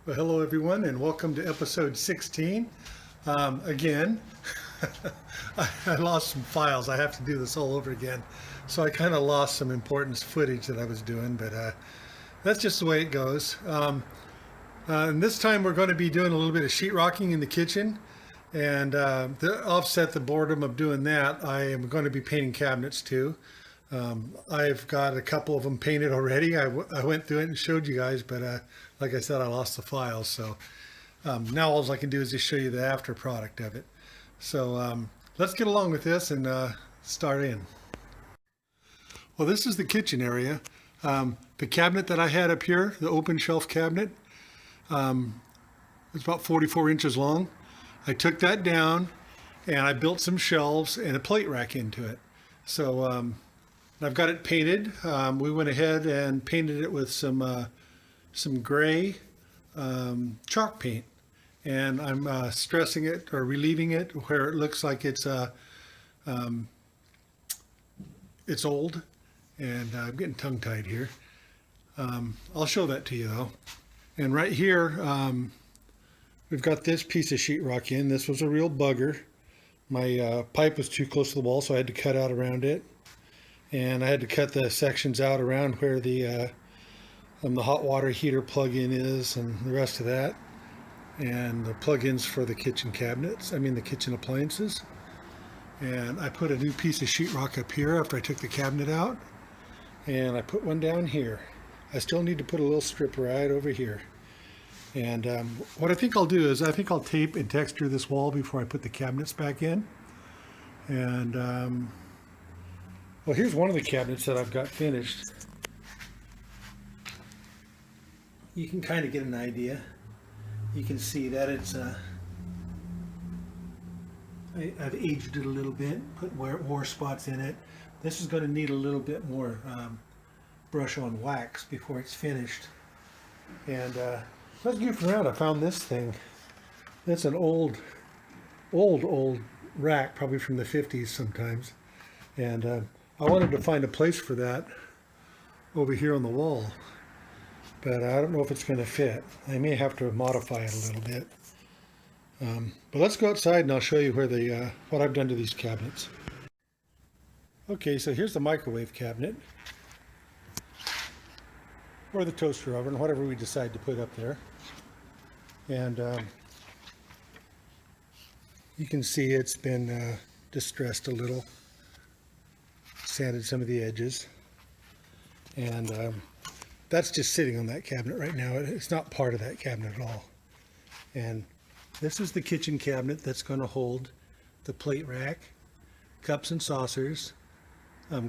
Well, hello everyone, and welcome to episode 16. Again, I lost some files. I have to do this all over again. So I kind of lost some important footage that I was doing, but that's just the way it goes. And this time we're going to be doing a little bit of sheetrocking in the kitchen. And to offset the boredom of doing that, I am going to be painting cabinets too. I've got a couple of them painted already. I went through it and showed you guys, but like I said, I lost the files. So now all I can do is just show you the after product of it. So let's get along with this and start in. Well, this is the kitchen area. The cabinet that I had up here, the open shelf cabinet, it's about 44 inches long. I took that down and I built some shelves and a plate rack into it. So I've got it painted. We went ahead and painted it with some gray chalk paint, and I'm stressing it or relieving it where it looks like it's old. And I'm getting tongue-tied here. I'll show that to you though. And right here, we've got this piece of sheetrock in. This was a real bugger. My pipe was too close to the wall, so I had to cut out around it. And I had to cut the sections out around where the hot water heater plug-in is and the rest of that. And the plug-ins for the kitchen cabinets, the kitchen appliances. And I put a new piece of sheetrock up here after I took the cabinet out. And I put one down here. I still need to put a little strip right over here. And what I think I'll do is I think I'll tape and texture this wall before I put the cabinets back in. And well, here's one of the cabinets that I've got finished. You can kind of get an idea. You can see that it's I've aged it a little bit, put war spots in it. This is going to need a little bit more brush on wax before it's finished. And I was goofing around. I found this thing. That's an old rack, probably from the 50s sometimes. And I wanted to find a place for that over here on the wall. But I don't know if it's going to fit. I may have to modify it a little bit. But let's go outside and I'll show you where what I've done to these cabinets. Okay, so here's the microwave cabinet, or the toaster oven, whatever we decide to put up there. And you can see it's been distressed a little, sanded some of the edges. And that's just sitting on that cabinet right now. It's not part of that cabinet at all. And this is the kitchen cabinet that's going to hold the plate rack, cups and saucers,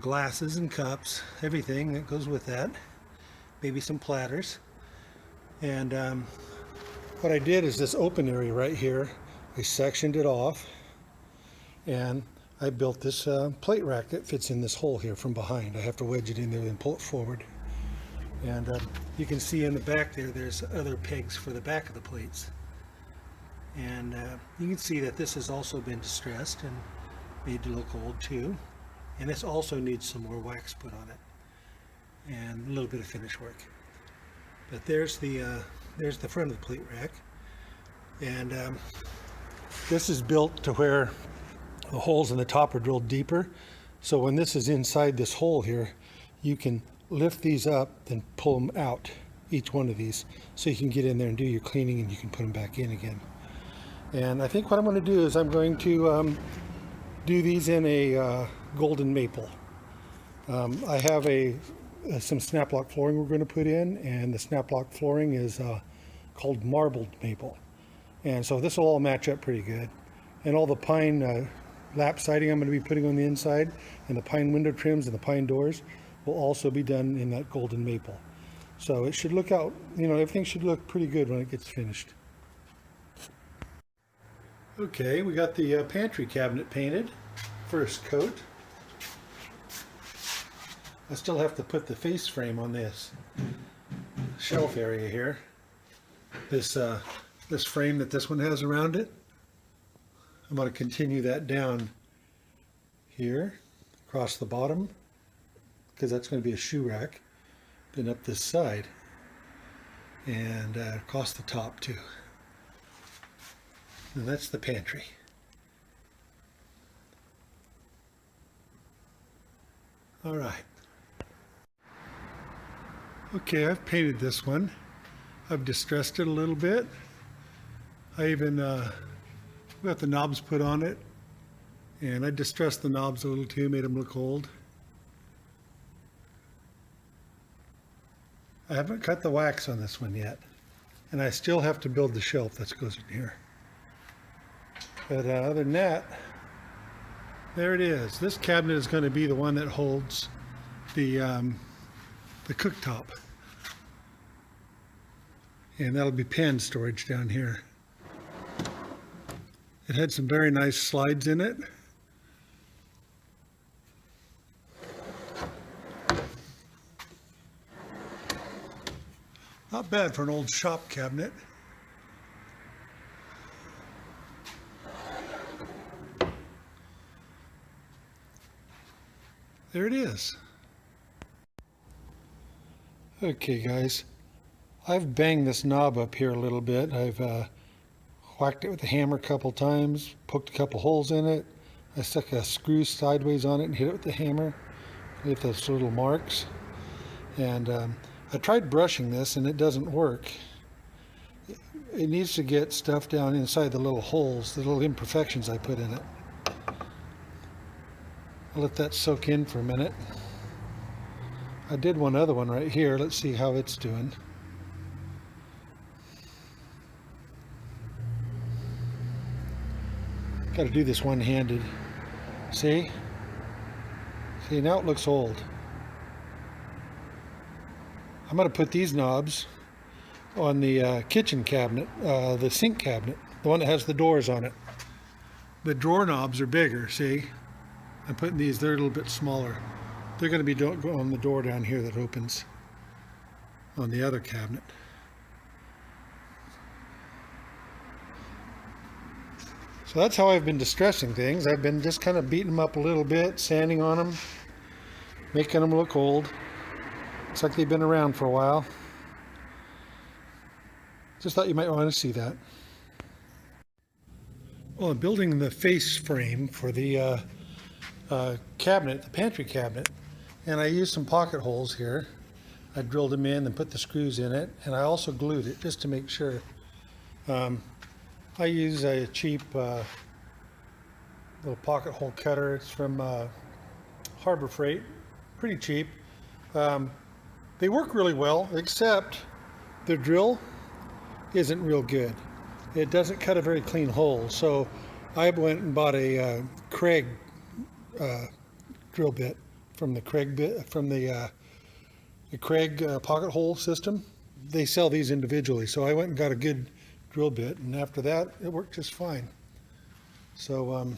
glasses and cups, everything that goes with that, maybe some platters. And what I did is this open area right here, I sectioned it off and I built this plate rack that fits in this hole here from behind. I have to wedge it in there and pull it forward. And you can see in the back there's other pegs for the back of the plates. And you can see that this has also been distressed and made to look old too. And this also needs some more wax put on it and a little bit of finish work. But there's the front of the plate rack. And this is built to where the holes in the top are drilled deeper. So when this is inside this hole here, you can lift these up and pull them out, each one of these, so you can get in there and do your cleaning and you can put them back in again. And I think what I'm going to do is I'm going to do these in a golden maple. I have some snap lock flooring we're going to put in, and the snap lock flooring is called marbled maple. And so this will all match up pretty good. And all the pine lap siding I'm going to be putting on the inside, and the pine window trims and the pine doors will also be done in that golden maple. So it should look out, everything should look pretty good when it gets finished. Okay, we got the pantry cabinet painted, first coat. I still have to put the face frame on this shelf area here. This frame that this one has around it. I'm going to continue that down here, across the bottom, because that's going to be a shoe rack, then up this side. and across the top too. And that's the pantry. All right. Okay, I've painted this one. I've distressed it a little bit. I even got the knobs put on it, and I distressed the knobs a little too, made them look old. I haven't cut the wax on this one yet, and I still have to build the shelf that goes in here. But other than that, there it is. This cabinet is going to be the one that holds the cooktop, and that'll be pan storage down here. It had some very nice slides in it. Not bad for an old shop cabinet. There it is. Okay guys, I've banged this knob up here a little bit. I've whacked it with a hammer a couple times, poked a couple holes in it. I stuck a screw sideways on it and hit it with the hammer. Get those little marks. And I tried brushing this and it doesn't work. It needs to get stuff down inside the little holes, the little imperfections I put in it. I'll let that soak in for a minute. I did one other one right here. Let's see how it's doing. Got to do this one-handed. See? See, now it looks old. I'm going to put these knobs on the kitchen cabinet, the sink cabinet, the one that has the doors on it. The drawer knobs are bigger, see? I'm putting these, they're a little bit smaller. They're going to be on the door down here that opens on the other cabinet. So that's how I've been distressing things. I've been just kind of beating them up a little bit, sanding on them, making them look old. Looks like they've been around for a while. Just thought you might want to see that. Well, I'm building the face frame for the cabinet, the pantry cabinet, and I used some pocket holes here. I drilled them in and put the screws in it, and I also glued it just to make sure. I use a cheap little pocket hole cutter. It's from Harbor Freight, pretty cheap. They work really well, except the drill isn't real good. It doesn't cut a very clean hole, so I went and bought a Craig drill bit from the Craig pocket hole system. They sell these individually, so I went and got a good drill bit, and after that it worked just fine. So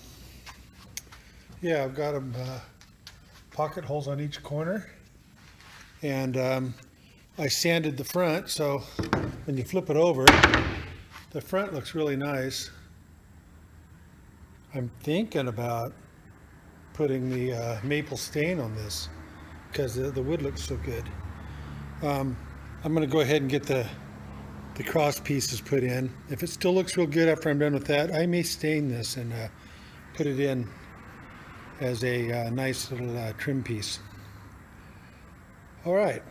yeah, I've got them pocket holes on each corner, and I sanded the front, so when you flip it over, the front looks really nice. I'm thinking about putting the maple stain on this because the wood looks so good. I'm going to go ahead and get the cross pieces put in. If it still looks real good after I'm done with that, I may stain this and put it in as a nice little trim piece. All right,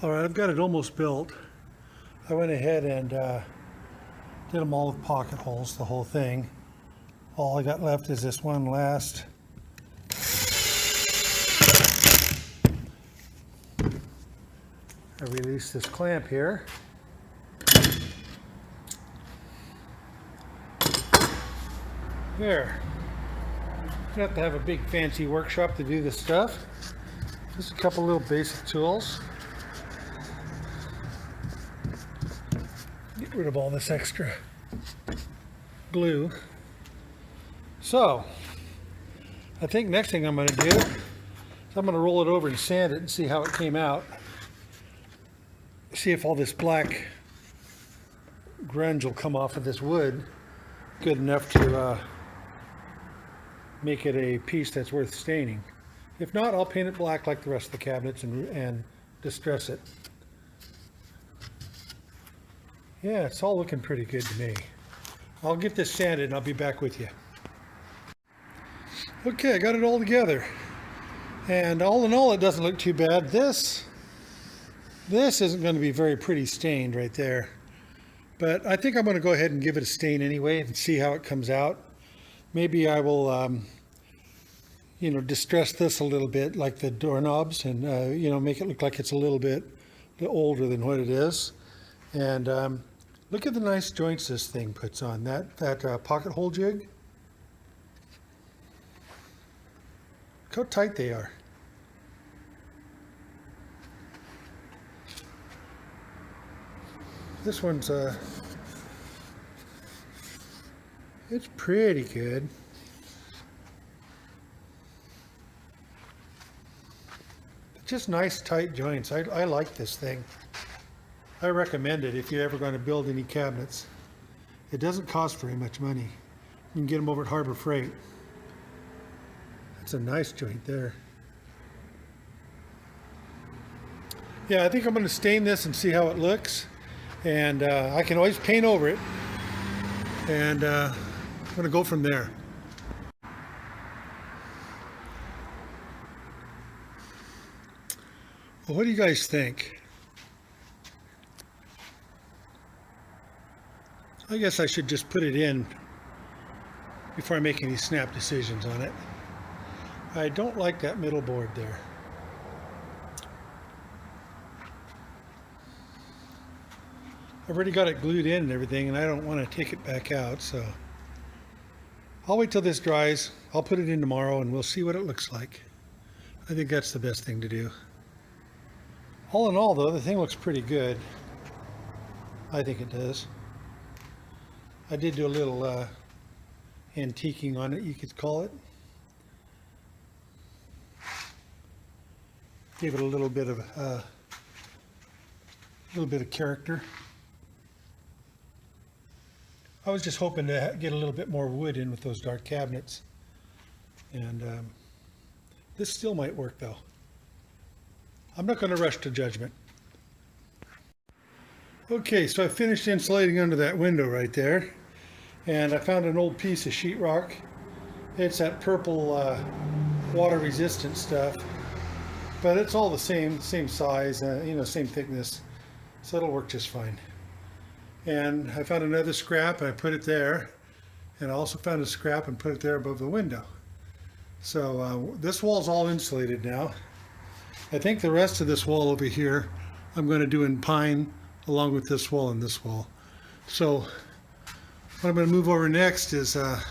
I've got it almost built. I went ahead and did them all with pocket holes, the whole thing. All I got left is this one last I release this clamp here. There. You don't have to have a big fancy workshop to do this stuff. Just a couple little basic tools. Get rid of all this extra glue. So, I think next thing I'm going to do is I'm going to roll it over and sand it and see how it came out. See if all this black grunge will come off of this wood good enough to make it a piece that's worth staining. If not, I'll paint it black like the rest of the cabinets and distress it. Yeah, it's all looking pretty good to me. I'll get this sanded and I'll be back with you. Okay, I got it all together. And all in all, it doesn't look too bad. This isn't going to be very pretty stained right there. But I think I'm going to go ahead and give it a stain anyway and see how it comes out. Maybe I will, distress this a little bit like the doorknobs and, make it look like it's a little bit older than what it is. And look at the nice joints this thing puts on. That pocket hole jig. Look how tight they are. This one's it's pretty good. Just nice tight joints. I like this thing. I recommend it if you're ever going to build any cabinets. It doesn't cost very much money. You can get them over at Harbor Freight. That's a nice joint there. Yeah, I think I'm going to stain this and see how it looks. And I can always paint over it. And I'm going to go from there. Well, what do you guys think? I guess I should just put it in before I make any snap decisions on it. I don't like that middle board there. I've already got it glued in and everything, and I don't want to take it back out, so I'll wait till this dries. I'll put it in tomorrow and we'll see what it looks like. I think that's the best thing to do. All in all, though, the thing looks pretty good. I think it does. I did do a little antiquing on it, you could call it. Gave it a little bit of character. I was just hoping to get a little bit more wood in with those dark cabinets. And this still might work though. I'm not going to rush to judgment. Okay, so I finished insulating under that window right there. And I found an old piece of sheetrock. It's that purple water resistant stuff. But it's all the same size, same thickness. So it'll work just fine. And I found another scrap, I put it there. And I also found a scrap and put it there above the window. So this wall's all insulated now. I think the rest of this wall over here, I'm going to do in pine along with this wall and this wall. So what I'm going to move over next is I'm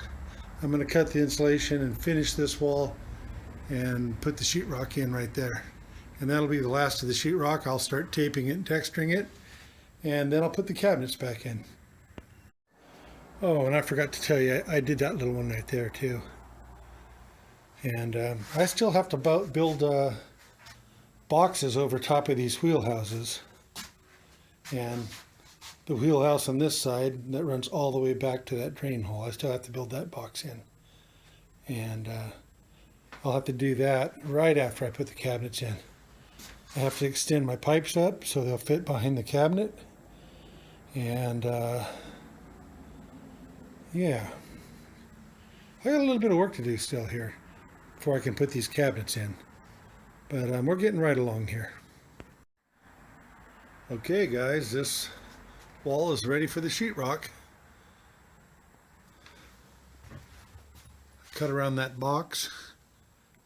going to cut the insulation and finish this wall and put the sheetrock in right there. And that'll be the last of the sheetrock. I'll start taping it and texturing it. And then I'll put the cabinets back in. Oh, and I forgot to tell you, I did that little one right there too. And I still have to build boxes over top of these wheelhouses. And the wheelhouse on this side that runs all the way back to that drain hole, I still have to build that box in. And I'll have to do that right after I put the cabinets in. I have to extend my pipes up so they'll fit behind the cabinet. And yeah, I got a little bit of work to do still here before I can put these cabinets in. But we're getting right along here. Okay guys, this wall is ready for the sheetrock. Cut around that box.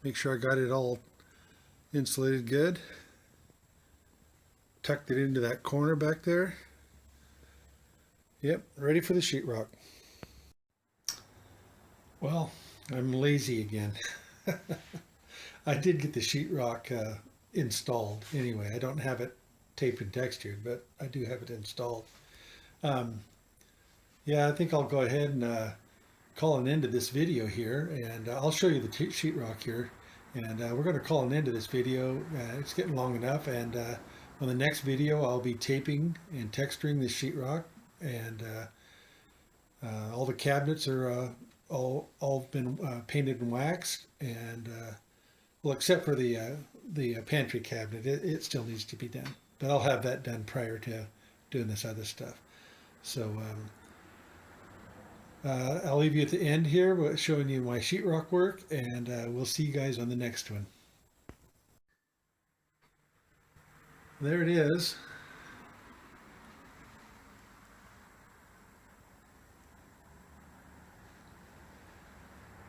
Make sure I got it all insulated good. Tucked it into that corner back there. Yep, ready for the sheetrock. Well, I'm lazy again. I did get the sheetrock installed anyway. I don't have it taped and textured, but I do have it installed. Yeah, I think I'll go ahead and call an end to this video here, and I'll show you the sheetrock here. And we're going to call an end to this video. It's getting long enough, and on the next video I'll be taping and texturing the sheetrock, and all the cabinets are all been painted and waxed, and well, except for the pantry cabinet, it still needs to be done, but I'll have that done prior to doing this other stuff. So I'll leave you at the end here, showing you my sheetrock work, and we'll see you guys on the next one. There it is.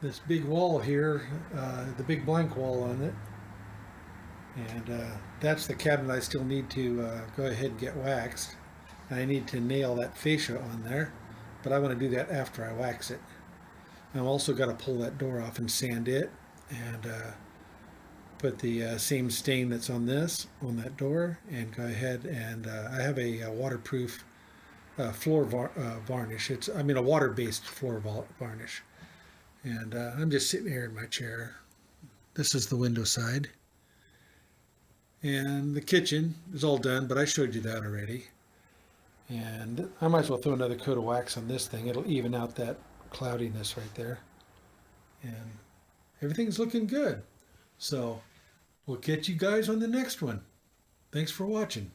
This big wall here, the big blank wall on it. And that's the cabinet I still need to go ahead and get waxed. And I need to nail that fascia on there, but I want to do that after I wax it. I've also got to pull that door off and sand it, and put the same stain that's on this on that door, and go ahead and I have a waterproof floor varnish. I mean a water-based floor varnish. And I'm just sitting here in my chair. This is the window side. And the kitchen is all done, but I showed you that already. And I might as well throw another coat of wax on this thing. It'll even out that cloudiness right there. And everything's looking good. So we'll catch you guys on the next one. Thanks for watching.